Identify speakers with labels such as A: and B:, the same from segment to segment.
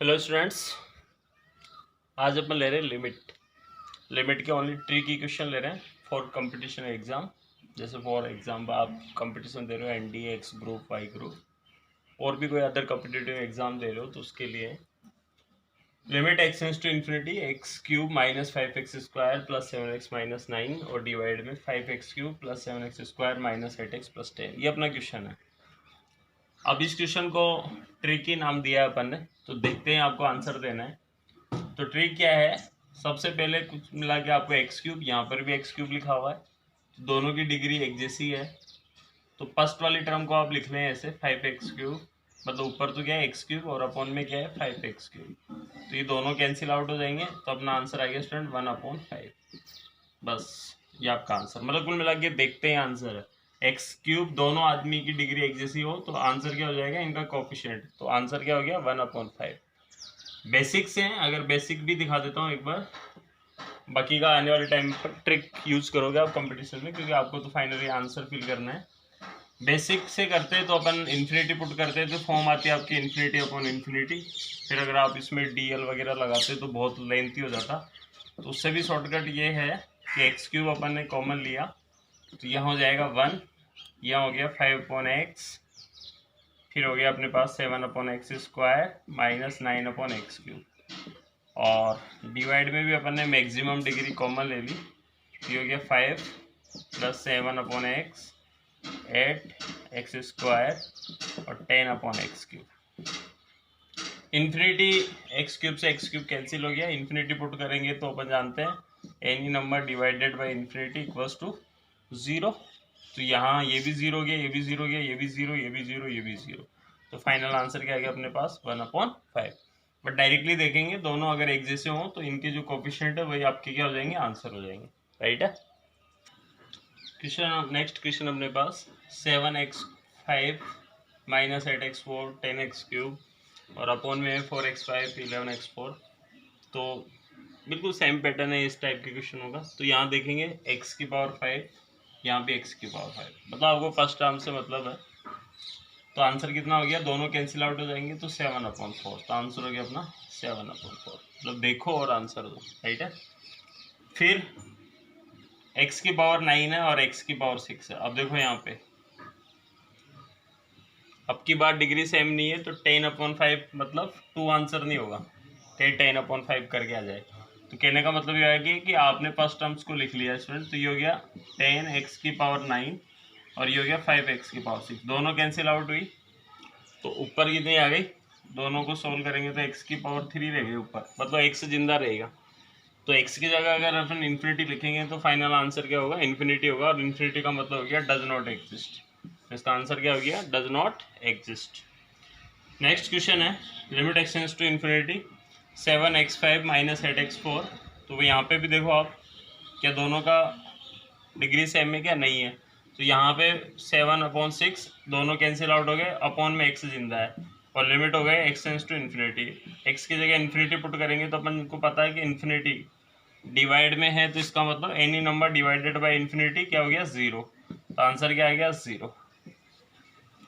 A: Hello students, आज अपन ले रहे हैं लिमिट के ओनली ट्रिकी क्वेश्चन ले रहे हैं फॉर कंपटीशन एग्जाम। जैसे फॉर एग्जाम्पल आप कंपटीशन दे रहे हो NDA x group y group और भी कोई अदर कॉम्पिटिटिव एग्जाम दे रहे हो तो उसके लिए limit x tends to infinity x cube minus 5x² plus 7x minus 9 और डिवाइड में 5x³ plus 7x² minus 8x plus 10। ये अपना क्वेश्चन है। अब इस क्वेश्चन को ट्रिकी नाम दिया है अपन ने, तो देखते हैं आपको आंसर देना है। तो ट्रिक क्या है, सबसे पहले कुछ मिला के आपको x³, यहाँ पर भी x³ लिखा हुआ है, तो दोनों की डिग्री एक जैसी है। तो फर्स्ट वाली टर्म को आप लिख लें ऐसे 5x³, मतलब ऊपर तो क्या है x³ और अपॉन में क्या है 5x³। तो ये दोनों कैंसिल आउट हो जाएंगे, तो अपना आंसर आ गया स्टूडेंट 1/5। बस ये आपका आंसर, मतलब कुल मिला के देखते हैं आंसर x³ दोनों आदमी की डिग्री एक जैसी हो तो आंसर क्या हो जाएगा, इनका कोफिशिएंट। तो आंसर क्या हो गया 1/5। बेसिक से अगर बेसिक भी दिखा देता हूँ एक बार, बाकी का आने वाले टाइम पर ट्रिक यूज करोगे आप कंपटीशन में, क्योंकि आपको तो फाइनली आंसर फिल करना है। बेसिक से करते हैं तो अपन इन्फिनिटी पुट करते हैं तो फॉर्म आती है आपकी इन्फिनिटी अपॉन इन्फिनिटी। फिर अगर आप इसमें डीएल वगैरह लगाते तो बहुत लेंथी हो जाता, तो उससे भी शॉर्टकट ये है कि x³ अपन ने कॉमन लिया, तो यहाँ हो जाएगा 1, यहाँ हो गया 5/x, फिर हो गया अपने पास 7/x² माइनस 9/x³, और डिवाइड में भी अपन ने मैक्सिमम डिग्री कॉमन ले ली, तो हो गया 5 प्लस 7/x 8x² और 10/x³। इन्फिनिटी x³ से x³ कैंसिल हो गया, इन्फिनिटी पुट करेंगे तो अपन जानते हैं any number divided by infinity equals to 0। तो यहाँ ये भी 0 गया, ये भी 0 गया, ये भी 0, ये भी 0, ये भी 0। तो फाइनल आंसर क्या आ गया अपने पास 1/5। बट डायरेक्टली देखेंगे दोनों अगर एक जैसे हों तो इनके जो कोफिशिएंट है वही आपके क्या हो जाएंगे, आंसर हो जाएंगे। राइट है। क्वेश्चन नेक्स्ट क्वेश्चन अपने पास 7x5 माइनस 8x4 10x³ और अपॉन में 4x5 11x4। तो बिल्कुल सेम पैटर्न है, इस टाइप के क्वेश्चन होगा। तो यहाँ देखेंगे x⁵, यहाँ पे x⁵, मतलब आपको फर्स्ट टर्म से मतलब है। तो आंसर कितना हो गया, दोनों कैंसिल आउट हो जाएंगे तो 7/4। तो आंसर हो गया अपना 7/4। मतलब देखो और आंसर दो। राइट है। फिर x⁵9 है और x⁵6 है। अब देखो यहाँ पे अब की बार डिग्री सेम नहीं है, तो 10/5 मतलब 2 आंसर नहीं होगा, 10/5 करके आ जाए। तो कहने का मतलब ये है कि आपने फर्स्ट टर्म्स को लिख लिया स्टूडेंट। तो ये हो गया 10x⁵9 और ये हो गया 5x⁵6। दोनों कैंसिल आउट हुई, तो ऊपर कितनी आ गई, दोनों को सोल्व करेंगे तो x⁵3 रह गई ऊपर, मतलब x जिंदा रहेगा। तो x की जगह अगर अपन इन्फिनिटी लिखेंगे तो फाइनल आंसर क्या होगा, इन्फिनिटी होगा। और इन्फिनिटी का मतलब हो गया डज नॉट एग्जिस्ट। इसका आंसर क्या हो गया, does not exist. Next question है limit x tends to infinity 7x5 minus 8x4। तो यहाँ पे भी देखो आप, क्या दोनों का डिग्री सेम है क्या, नहीं है। तो यहाँ पे 7/6 दोनों कैंसिल आउट हो गए, अपॉन में x जिंदा है, और लिमिट हो गए x tends to infinity. x की जगह इन्फिनिटी पुट करेंगे तो अपन को पता है कि इन्फिनिटी डिवाइड में है, तो इसका मतलब any number divided by infinity क्या हो गया 0। तो आंसर क्या आ गया 0।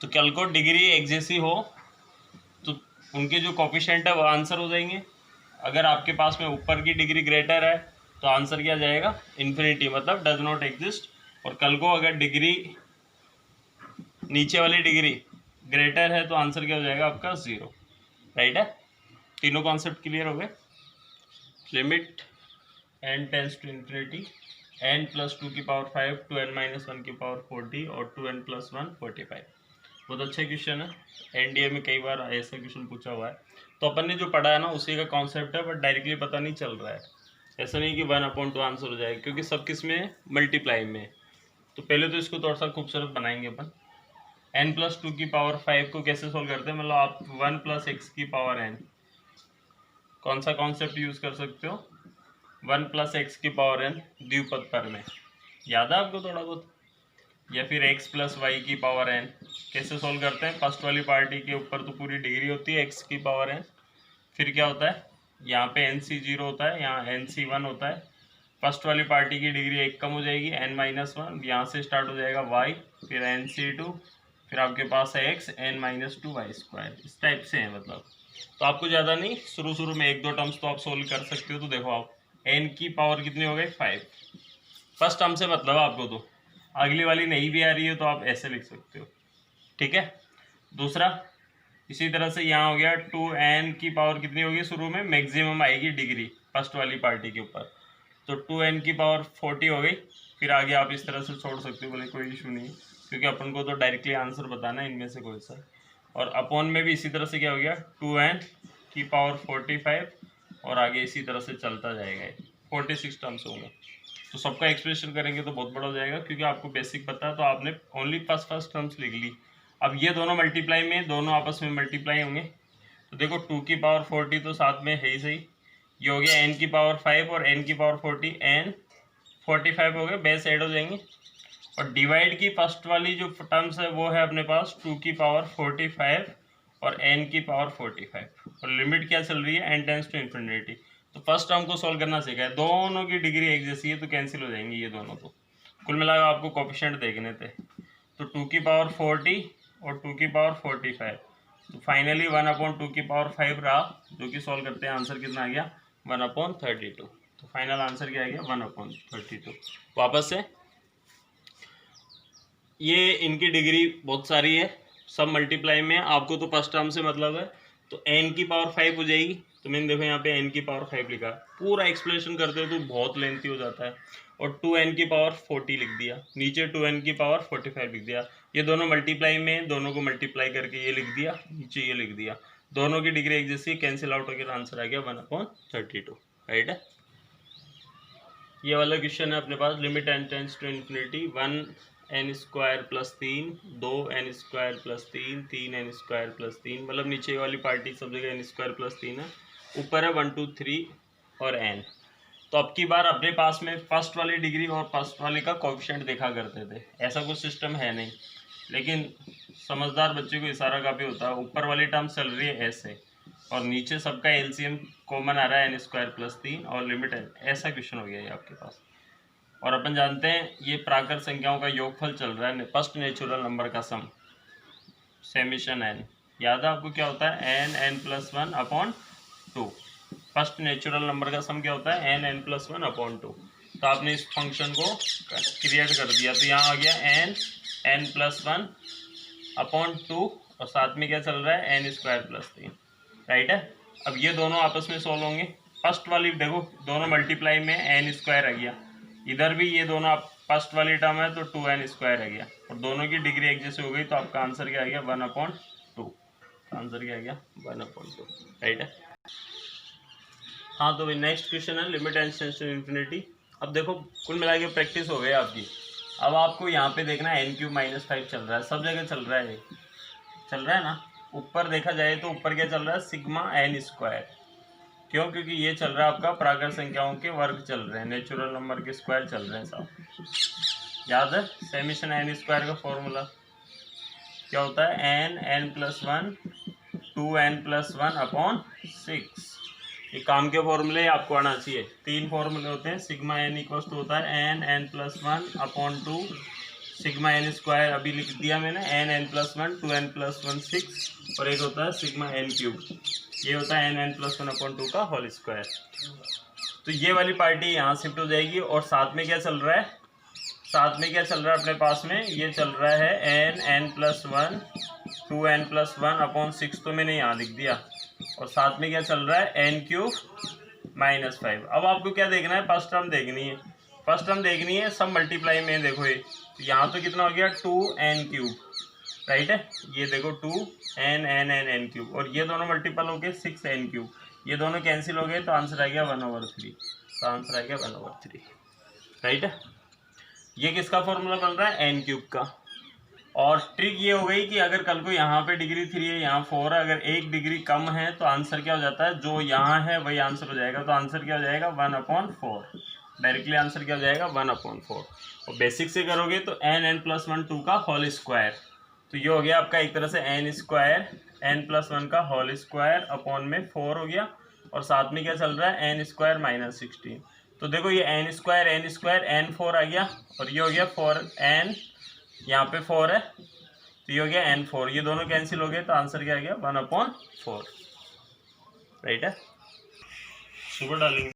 A: तो कल को डिग्री एक जैसी हो तो उनके जो कोफिशिएंट है वो आंसर हो जाएंगे। अगर आपके पास में ऊपर की डिग्री ग्रेटर है तो आंसर क्या जाएगा, इन्फिनिटी, मतलब डज नॉट एग्जिस्ट। और कल को अगर डिग्री नीचे वाली डिग्री ग्रेटर है तो आंसर क्या हो जाएगा आपका 0। राइट है। तीनों कॉन्सेप्ट क्लियर हो गए। Limit n tends to infinity n+2⁵ 2n-1⁴ और 2n+1 45। बहुत अच्छा क्वेश्चन है, एनडीए में कई बार ऐसा क्वेश्चन पूछा हुआ है। तो अपन ने जो पढ़ा है ना उसी का कॉन्सेप्ट है, बट डायरेक्टली पता नहीं चल रहा है। ऐसा नहीं कि 1/2 आंसर हो जाएगा, क्योंकि सब किस में है, मल्टीप्लाई में। तो पहले तो इसको थोड़ा सा खूबसूरत बनाएंगे अपन। n+2⁵ को कैसे सोल्व करते हैं, मतलब आप 1+x⁴n कौन सा कॉन्सेप्ट यूज कर सकते हो, 1+x⁴n द्विपद पर में, याद है आपको थोड़ा बहुत। या फिर x+y⁴n कैसे सोल्व करते हैं, फर्स्ट वाली पार्टी के ऊपर तो पूरी डिग्री होती है x⁴n, फिर क्या होता है यहाँ पे nc0 होता है, यहाँ nc1 होता है। फर्स्ट वाली पार्टी की डिग्री 1 कम हो जाएगी n-1, यहाँ से स्टार्ट हो जाएगा y, फिर nc2, फिर आपके पास है x n माइनस 2y², इस टाइप से है मतलब। तो आपको ज़्यादा नहीं, शुरू में 1-2 टर्म्स तो आप सोल्व कर सकते हो। तो देखो आप n की पावर कितनी हो गई 5, फर्स्ट टर्म से मतलब आपको, तो अगली वाली नहीं भी आ रही है तो आप ऐसे लिख सकते हो, ठीक है। दूसरा इसी तरह से यहाँ हो गया 2n की पावर कितनी होगी, शुरू में मैक्सिमम आएगी डिग्री फर्स्ट वाली पार्टी के ऊपर, तो 2n की पावर 40 हो गई। फिर आगे आप इस तरह से छोड़ सकते हो, बोले कोई इशू नहीं, क्योंकि अपन को तो डायरेक्टली आंसर बताना है इनमें से कोई सा। और अपॉन में भी इसी तरह से क्या हो गया 2n की पावर 45, और आगे इसी तरह से चलता जाएगा, 46 टर्म्स होंगे। तो सबका एक्सप्रेशन करेंगे तो बहुत बड़ा हो जाएगा, क्योंकि आपको बेसिक पता है तो आपने ओनली फर्स्ट टर्म्स लिख ली। अब ये दोनों मल्टीप्लाई में, दोनों आपस में मल्टीप्लाई होंगे, तो देखो 2 की पावर 40 तो साथ में है ही सही, ये हो गया n की पावर 5 और n की पावर 40, n 45 हो गए, बेस ऐड हो जाएंगे। और डिवाइड की फर्स्ट वाली जो टर्म्स है वो है अपने पास 2 की पावर 45 और n की पावर 45, और लिमिट क्या चल रही है n टेंड्स टू इन्फिनिटी। तो फर्स्ट टर्म को सॉल्व करना सीखा है, दोनों की डिग्री एक जैसी है तो कैंसिल हो जाएंगी ये दोनों। तो कुल मिलाकर आपको कोफिशिएंट देखने थे, तो 2 की पावर 40 और 2 की पावर 45, तो फाइनली 1/2 की पावर 5 रहा, जो कि सॉल्व करते हैं आंसर कितना आ गया 1/32। तो फाइनल आंसर क्या आ गया 1/32। वापस से ये इनकी डिग्री बहुत सारी है, सब मल्टीप्लाई में, आपको तो फर्स्ट टर्म से मतलब है, तो n की पावर 5 हो जाएगी। तो मैंने देखो यहाँ पे n की पावर 5 लिखा, पूरा एक्सप्लेनेशन करते हो तो बहुत लेंथी हो जाता है। और 2n की पावर 40 लिख दिया, नीचे 2n की पावर 45 लिख दिया, ये दोनों मल्टीप्लाई में, दोनों को मल्टीप्लाई करके ये लिख दिया, नीचे ये लिख दिया, दोनों की डिग्री एक जैसी, कैंसिल आउट होकर आंसर आ गया 1/32, राइट है। ये वाला क्वेश्चन है अपने पास, limit n tends to infinity 1n² plus 3, 2n² plus 3, 3n² plus 3, मतलब नीचे वाली पार्टी सब जगह n² प्लस 3 है, ऊपर है 1 2 3 और n। तो अब की बार अपने पास में फर्स्ट वाली डिग्री और फर्स्ट वाले का कोएफिशिएंट देखा करते थे, ऐसा कुछ सिस्टम है नहीं, लेकिन समझदार बच्चे को इशारा काफ़ी होता है। ऊपर वाली टर्म चल रही है ऐसे, और नीचे सबका एलसीएम कॉमन आ रहा है n² प्लस 3 और लिमिट n, ऐसा क्वेश्चन हो गया ये आपके पास। और अपन जानते हैं ये प्राकृत संख्याओं का योगफल चल रहा है, फर्स्ट नेचुरल नंबर का सम, समेशन n, याद है आपको क्या होता है n+1/2। फर्स्ट नेचुरल नंबर का सम क्या होता है n+1/2। तो आपने इस फंक्शन को क्रिएट कर दिया, तो यहाँ आ गया n+1/2, और साथ में क्या चल रहा है n² प्लस 3, राइट है। अब ये दोनों आपस में सोल्व होंगे, फर्स्ट वाली देखो दोनों मल्टीप्लाई में n² आ गया, इधर भी ये दोनों आप फर्स्ट वाली टर्म है तो 2n² आ गया, और दोनों की डिग्री एक जैसे हो गई, तो आपका आंसर क्या आ गया 1/2, आंसर क्या आ गया 1/2, राइट है। हाँ, तो नेक्स्ट क्वेश्चन है limit n tends to infinity. अब देखो कुल मिला के प्रैक्टिस हो गई आपकी, अब आपको यहाँ पे देखना है n³ - 5 चल रहा है, सब जगह चल रहा है, चल रहा है ना। ऊपर देखा जाए तो ऊपर क्या चल रहा है सिग्मा n², क्यों, क्योंकि ये चल रहा है आपका प्राकृत संख्याओं के वर्ग चल रहे हैं, नेचुरल नंबर के स्क्वायर चल रहे हैं सब, याद है। समेशन n² का फॉर्मूला क्या होता है n+1 2n+1/6। ये काम के फॉर्मूले आपको आना चाहिए, 3 फॉर्मूले होते हैं। सिग्मा n इक्वल्स टू होता है n+1/2, सिग्मा n² अभी लिख दिया मैंने, n+1 2n+1 6, और एक होता है सिग्मा n³, ये होता है n+1/2 का होल स्क्वायर। तो ये वाली पार्टी यहाँ शिफ्ट हो जाएगी, और साथ में क्या चल रहा है, साथ में क्या चल रहा है अपने पास में, ये चल रहा है n+1 2n+1/6, तो मैंने यहाँ लिख दिया, और साथ में क्या चल रहा है n³ - 5। अब आपको क्या देखना है, फर्स्ट टर्म देखनी है, फर्स्ट टर्म देखनी है, सब मल्टीप्लाई में देखो ये, तो यहाँ तो कितना हो गया 2n³, राइट है, ये देखो 2n, और ये दोनों मल्टीपल हो गए 6n³, ये दोनों कैंसिल हो गए, तो आंसर आ गया 1/3, तो आंसर आ गया 1/3, राइट है। ये किसका फॉर्मूला बन रहा है n³ का। और ट्रिक ये हो गई कि अगर कल को यहाँ पे डिग्री 3 है, यहाँ 4 है, अगर एक डिग्री कम है तो आंसर क्या हो जाता है, जो यहाँ है वही आंसर हो जाएगा, तो आंसर क्या हो जाएगा 1/4, डायरेक्टली आंसर क्या हो जाएगा 1/4। और बेसिक से करोगे तो n+1 2 का होल स्क्वायर, तो ये हो गया आपका एक तरह से n² का होल स्क्वायर अपॉन में 4 हो गया, और साथ में क्या चल रहा है n² - 16। तो देखो ये n² n4 आ गया, और ये हो गया 4n, यहाँ पे 4 है, तो ये हो गया n4, ये दोनों कैंसिल हो गए तो आंसर क्या आ गया 1/4, राइट है। सुपर डालेंगे।